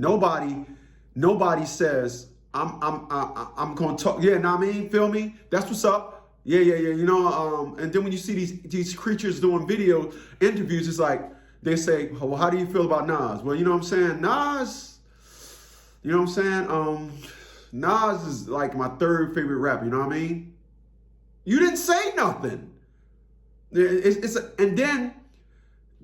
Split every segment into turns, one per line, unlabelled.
Nobody, nobody says I'm going to talk. Yeah, know what I mean? Feel me? That's what's up. Yeah. You know, and then when you see these creatures doing video interviews, it's like they say, well, how do you feel about Nas? Well, you know what I'm saying? Nas, you know what I'm saying? Nas is like my third favorite rapper. You know what I mean? You didn't say nothing. And then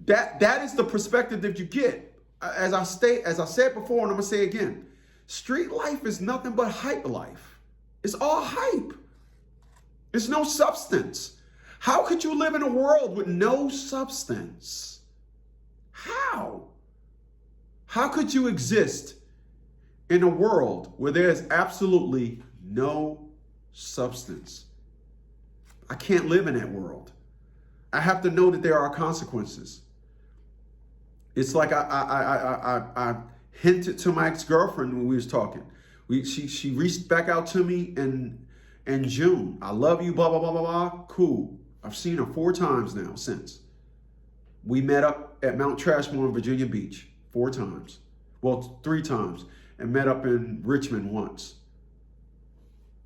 that is the perspective that you get. As I said before, and I'm gonna say again, street life is nothing but hype life. It's all hype. There's no substance. How could you live in a world with no substance? How? How could you exist in a world where there's absolutely no substance? I can't live in that world. I have to know that there are consequences. It's like I hinted to my ex-girlfriend when we was talking. She reached back out to me in June. I love you, blah, blah, blah, blah, blah. Cool. I've seen her 4 times now since. We met up at Mount Trashmore in Virginia Beach 4 times. Well, 3 times. And met up in Richmond once.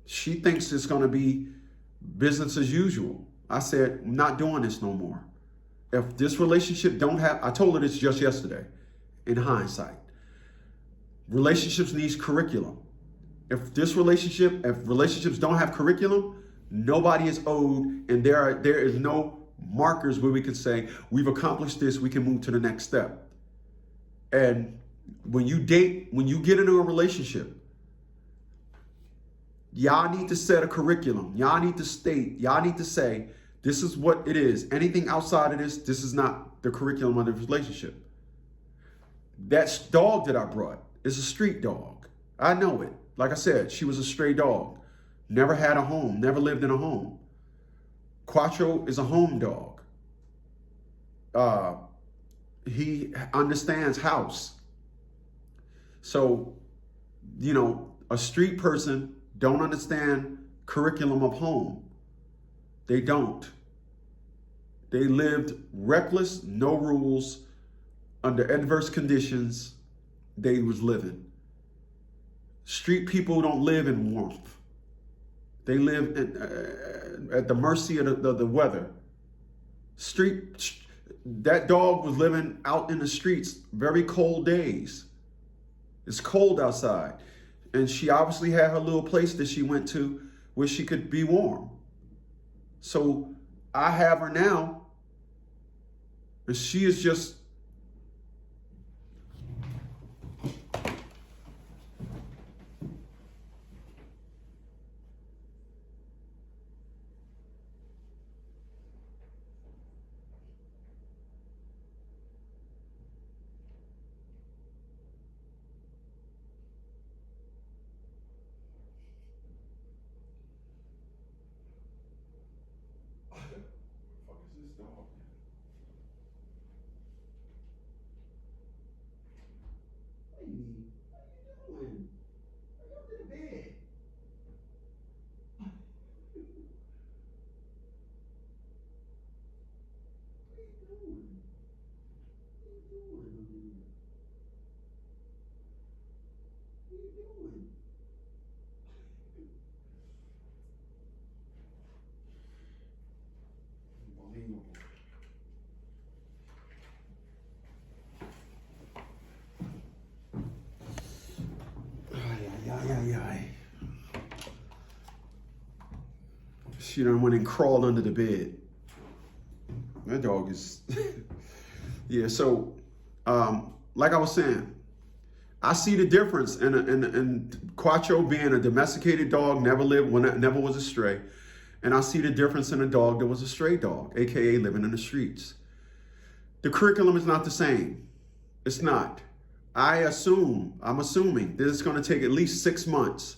She thinks it's going to be business as usual. I said, I'm not doing this no more. If this relationship don't have, I told her this just yesterday, in hindsight. Relationships needs curriculum. If relationships don't have curriculum, nobody is owed, and there is no markers where we can say, we've accomplished this, we can move to the next step. And when you get into a relationship, y'all need to set a curriculum. Y'all need to say, this is what it is. Anything outside of this is not the curriculum of the relationship. That dog that I brought is a street dog. I know it. Like I said, she was a stray dog. Never had a home, never lived in a home. Quattro is a home dog. He understands house. So, you know, a street person don't understand curriculum of home. They don't. They lived reckless, no rules, under adverse conditions. They was living. Street people don't live in warmth. They live at the mercy of the weather. That dog was living out in the streets, very cold days. It's cold outside. And she obviously had her little place that she went to where she could be warm. So I have her now, and she is just she done went and crawled under the bed. That dog is, yeah. So, like I was saying, I see the difference in Quattro being a domesticated dog, never was a stray, and I see the difference in a dog that was a stray dog, aka living in the streets. The curriculum is not the same. It's not. I'm assuming that it's going to take at least 6 months,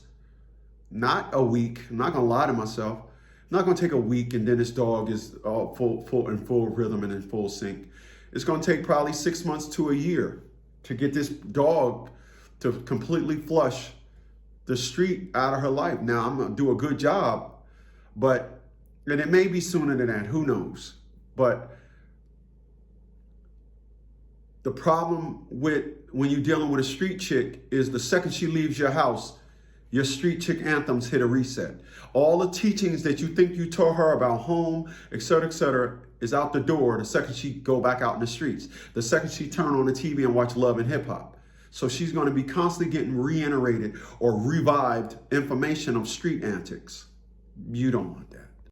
not a week. I'm not going to lie to myself. I'm not going to take a week and then this dog is full rhythm and in full sync. It's going to take probably 6 months to a year to get this dog to completely flush the street out of her life. Now, I'm going to do a good job, and it may be sooner than that. Who knows? But the problem with when you're dealing with a street chick is the second she leaves your house, your street chick anthems hit a reset. All the teachings that you think you taught her about home, et cetera, is out the door the second she go back out in the streets. The second she turn on the TV and watch Love and Hip Hop. So she's going to be constantly getting reiterated or revived information of street antics. You don't want that.